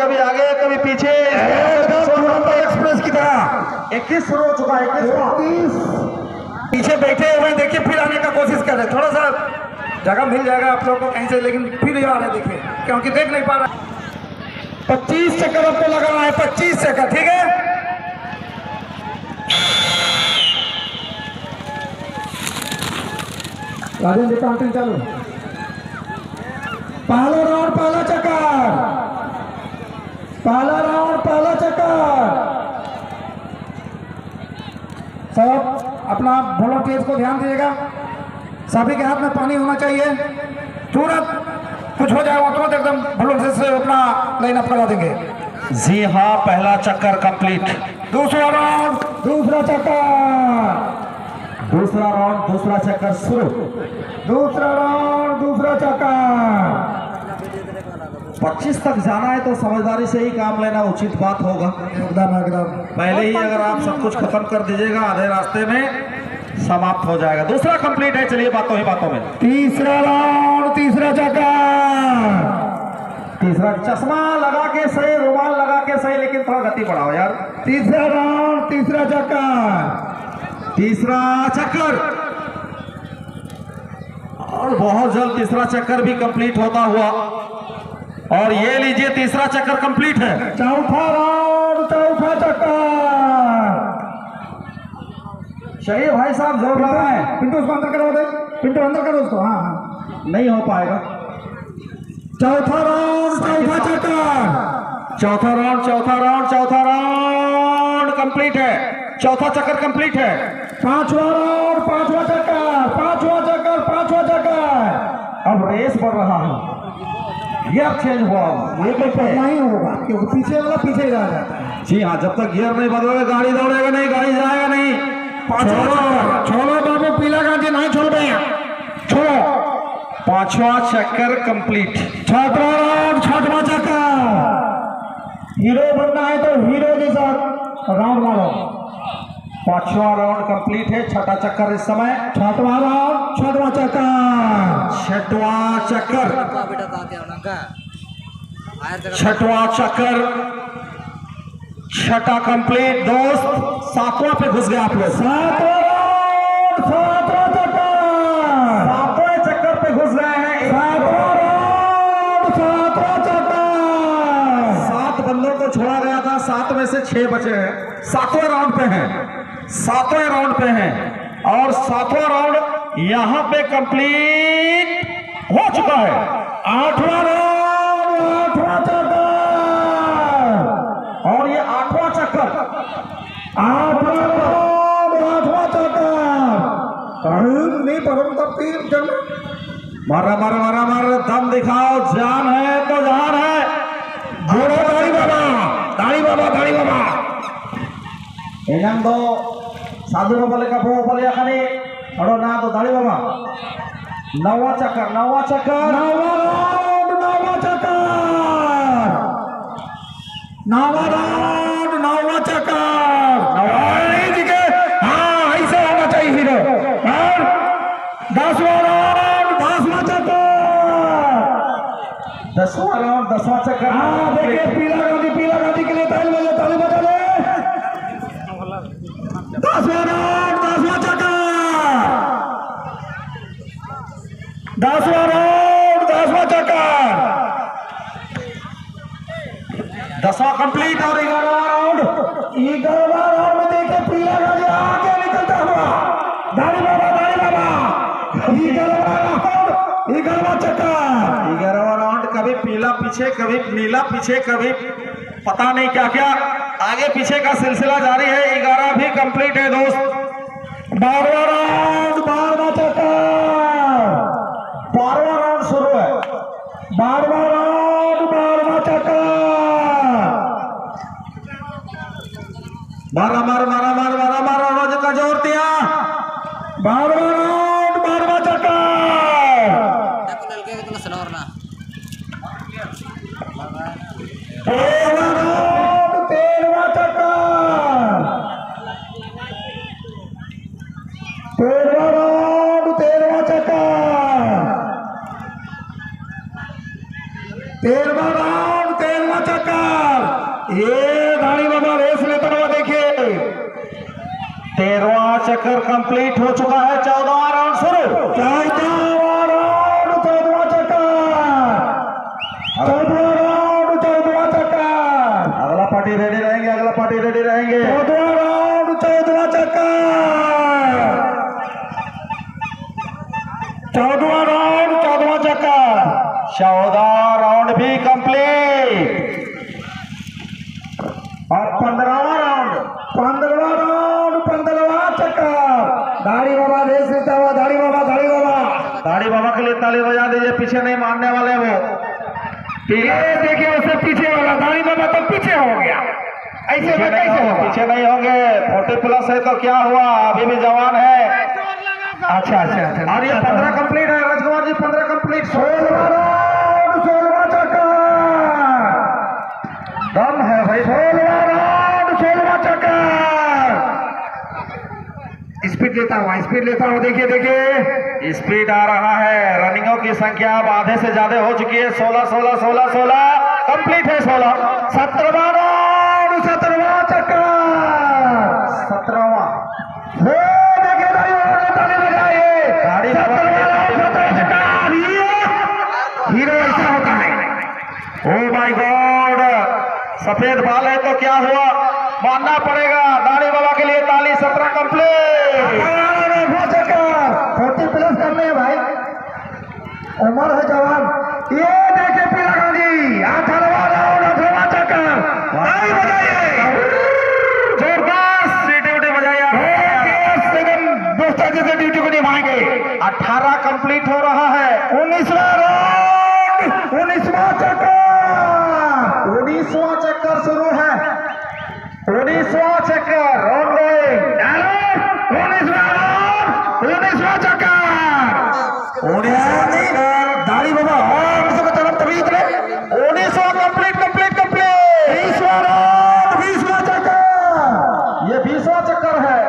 कभी आगे कभी पीछे, एक्सप्रेस की तरह। 21 शुरू हो चुका है, 21 पीछे बैठे हुए देखिए, फिर आने का कोशिश कर रहे, थोड़ा सा जगह मिल जाएगा आप लोगों को कहीं से, लेकिन फिर आ रहे देखिए, क्योंकि देख नहीं पा रहा। 25 चक्कर आपको लगाना है, 25 चक्कर, ठीक है। राजेंद्र काउंटिंग चालू। पहला राउंड पहला चक्कर, पहला राउंड पहला चक्कर। सब अपना वॉलंटियर्स को ध्यान दीजिएगा, सभी के हाथ में पानी होना चाहिए। तुरंत कुछ हो जाएगा तुरंत एकदम वॉलंटियर्स से अपना लाइन अप करा देंगे। जी हाँ, पहला चक्कर कंप्लीट। दूसरा राउंड दूसरा चक्कर, दूसरा राउंड दूसरा चक्कर शुरू। दूसरा राउंड दूसरा चक्कर। 25 तक जाना है तो समझदारी से ही काम लेना उचित बात होगा। एकदम एकदम पहले ही अगर आप सब कुछ खत्म कर दीजिएगा, आधे रास्ते में समाप्त हो जाएगा। दूसरा कंप्लीट है, चलिए बातों ही बातों में। तीसरा राउंड तीसरा चक्कर। तीसरा, चश्मा लगा के सही, रुमाल लगा के सही, लेकिन थोड़ा गति बढ़ाओ यार। तीसरा राउंड तीसरा चक्कर। तीसरा चक्कर, और बहुत जल्द तीसरा चक्कर भी कंप्लीट होता हुआ। और ये लीजिए, तीसरा चक्कर कंप्लीट है। चौथा राउंड चौथा चक्कर। चलिए भाई साहब, जोर लगाएं। पिंटू उसको अंदर करो, दे पिंटू अंदर करो उसको। हाँ हाँ, नहीं हो पाएगा। चौथा राउंड चौथा चक्कर। चौथा राउंड चौथा राउंड चौथा राउंड कंप्लीट है। चौथा चक्कर कंप्लीट है। पांचवा राउंड पांचवा चक्कर, पांचवा चक्कर, पांचवा चक्कर। अब रेस बढ़ रहा है, गियर चेंज हुआ। ये तो पढ़ना ही होगा, क्योंकि पीछे वाला पीछे ही रह जाता है। जी हाँ, जब तक गियर नहीं बदलोगे गाड़ी दौड़ेगा नहीं, गाड़ी जाएगा नहीं। छोड़ो बाबू, पीला गांधी नहीं छोड़ रहे हैं, छोड़ो। पांचवा चक्कर कंप्लीट। छठवां राउंड छठवां चक्कर। हीरो बनना है तो हीरो के साथ राउंड मारो। पांचवा राउंड कंप्लीट है। छठा चक्कर इस समय। छठवां राउंड छठवां चक्कर। छठवां चक्कर, छठवां चक्कर, छठा कंप्लीट। दोस्त, सातवां पे घुस गए आप लोग। सातवां राउंड सातवां चक्कर। सातवें चक्कर पे घुस गए हैं। सातवां राउंड सातवां चक्कर। 7 बंदों को छोड़ा गया था, 7 में से 6 बचे हैं। 7वें राउंड पे हैं, 7वें राउंड पे हैं। और 7वां राउंड यहां पे कंप्लीट हो चुका है। 8वां राउंड 8वां चक्कर। और ये 8वां चक्कर, 8वां राउंड 8वां चक्कर। नहीं परम तब तीर जन मारा मारा मारा मारा, दम दिखाओ, जान है तो जान है। जोड़ो दाढ़ी बाबा, दाढ़ी बाबा, दाढ़ी बाबा। एनम दो साधु बोले कपड़ों बोले खाली और ना तो दाढ़ी बाबा। 9वां चक्कर, 9वां चक्कर, 9वां राउंड 9वां चक्कर। 9वां राउंड 9वां चक्कर। हाँ, ऐसे होना चाहिए हीरो। और 10वां राउंड 10वां चक्कर। 10वां राउंड 10वां चक्कर। हाँ देखिए, पीला गांधी के लिए ताली बजा ले। 10वां राउंड 10वां चक्कर। 10वां राउंड 10वां चक्कर। 10वां कंप्लीट और 11वां राउंड। 11वां राउंड में देखिए, पीला गांधी आगे निकलता हुआ। दाढ़ी बाबा, दाढ़ी बाबा। 11वां राउंड 11वां चक्कर। 11वां राउंड, कभी पीला पीछे, कभी नीला पीछे, कभी पता नहीं क्या क्या आगे पीछे का सिलसिला जारी है। 11 भी कंप्लीट है दोस्त। 12वां राउंड 12वां चक्कर। 12वां राउंड शुरू है। 12वां राउंड 12वां चक्कर। मारा मार मारा मार मारा मारा, रोज का जोर दिया। 12वां राउंड 12वां चक्कर। 13वां राउंड 13वां चक्कर। 13वां राउंड 13वां चक्कर। 13वां राउंड 13वां चक्कर। ये दाढ़ी बाबा रेस लेता हुआ देखिए। 13वां चक्कर कंप्लीट हो चुका है। 14वां राउंड शुरू। 14वां राउंड 14वां चक्कर। 14वां राउंड 14वां चक्कर। अगला पार्टी रेडी रहेंगे, अगला पार्टी रेडी रहेंगे। 14वां राउंड 14वां चक्कर। 14वां राउंड 14वां चक्कर। 14 राउंड भी कंप्लीट और 15वां राउंड। 15वां राउंड 15वां चक्कर। दाढ़ी बाबा रेस लेता हुआ। दाढ़ी बाबा, दाढ़ी बाबा, दाढ़ी बाबा के लिए ताली बजा दीजिए, पीछे नहीं मारने वाले वो। ये देखिए उससे पीछे वाला दाढ़ी बाबा तो पीछे हो गया। ऐसे में कैसे होगा? पीछे नहीं होंगे। 40+ है तो क्या हुआ, अभी भी जवान है। अच्छा अच्छा अच्छा। और ये 15 कंप्लीट है राजकुमार जी, 15 कंप्लीट। 16वां राउंड 16वां चक्कर। दम है भाई। 16वां राउंड 16वां चक्कर। स्पीड लेता हुआ, स्पीड लेता हुआ। देखिए देखिए स्पीड आ रहा है। रनिंगों की संख्या अब आधे से ज्यादा हो चुकी है। 16 16 16 16 कंप्लीट है। 16। 17वां राउंड 17वां चक्कर। 17वां। देखिए दाढ़ी बाबा ने ताली बजाई। दाढ़ी बाबा 17वां राउंड 17वां चक्कर। हीरो ऐसा होता है। ओ माय गॉड, सफेद बाल है तो क्या हुआ, मानना पड़ेगा। दाढ़ी बाबा के लिए ताली। 17 कंप्लीट। 40+ करने हैं भाई, उम्र है जवान। ये देखिए पीला गांधी। 18वां राउंड 18वां चक्कर। ताली बजाइए, जोरदार सी ड्यूटी बजाइए। दोस्तों जैसे ड्यूटी को निभाएंगे। 18 कंप्लीट हो रहा है। 19वां राउंड 19वां चक्कर। 19वां चक्कर शुरू है। 19वां चक्कर ऑन गोइंग। 19वां राउंड 19वां चक्कर। दाढ़ी बाबा और मुझे तरफ तभी इतने। 19वां कंप्लीट कंप्लीट कंप्लीट। 20वां राउंड 20वां चक्कर। ये 20वां चक्कर है।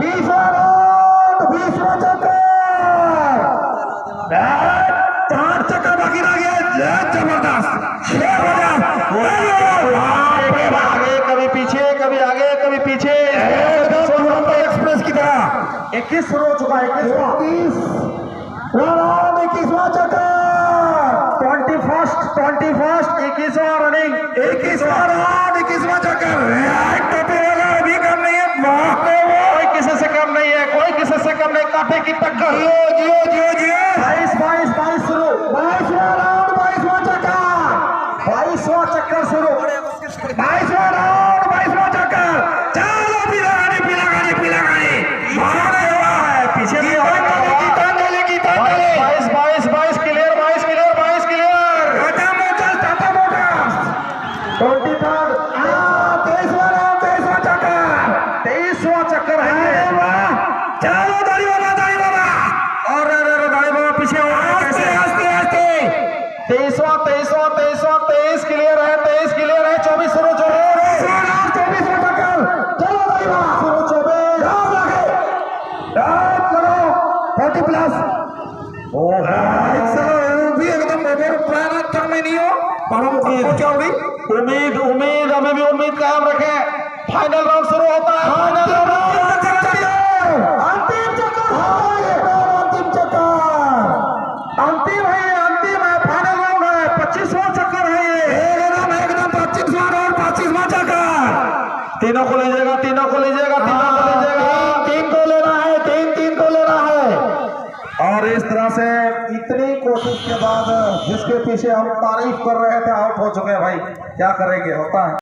20वां राउंड 20वां चक्कर। 5 चक्कर बाकी रह गया। जबरदस्त। 6 बजा। आगे कभी पीछे, कभी आगे कभी पीछे। एक्सप्रेस की तरह। 21 शुरू हो चुका है। 21वां राउंड 21वां चक्कर। 21वां रनिंग। 21वां राउंड 21वां चक्कर। टोपी वाला अभी कम नहीं है। कोई किसी से कम नहीं है, कोई किसी से कम नहीं। कांटे की टक्कर। जियो जियो जियो जियो। 22 शुरू। 22वां राउंड 22वां चक्कर। 22वां चक्कर शुरू। 22वां राउंड 22वां चक्कर। चलो पीला गाड़ी पीला गाड़ी पीला गाड़ी। भागने हुआ है पीछे भी। 22 clear. 22 clear. 22 clear. Tata motors 23rd 23वां राउंड 23वां चक्कर। 23वां चक्कर है। चलो दाढ़ी बाबा, दाढ़ी बाबा। और दाढ़ी बाबा पीछे हो रहे हैं। आस्ते कैसे? आस्ते आस्ते। 23 क्लियर है। 23 क्लियर है। 24 शुरू। 24वां राउंड 24वां चक्कर। चलो दाढ़ी बाबा। शुरू 24। जाओ आगे। चलो 40+। भी एकदम ओवर प्लान तक में नहीं हो। परम क्या हो रही? उम्मीद उम्मीद हमें भी उम्मीद कायम रखें। फाइनल राउंड शुरू होता है। फाइनल अंतिम चक्कर। अंतिम चक्कर। अंतिम है, अंतिम है। फाइनल राउंड है। 25वां चक्कर है ये। एकदम 25वां राउंड 25वां चक्कर। तीनों को लीजिएगा, तीनों को लीजिएगा, तीनों को लीजिएगा। 3 को लेना है। 3 को लेना है। और इस तरह से इतनी कोशिश के बाद जिसके पीछे हम तारीफ कर रहे थे आउट हो चुके हैं भाई। क्या करेंगे, होता है।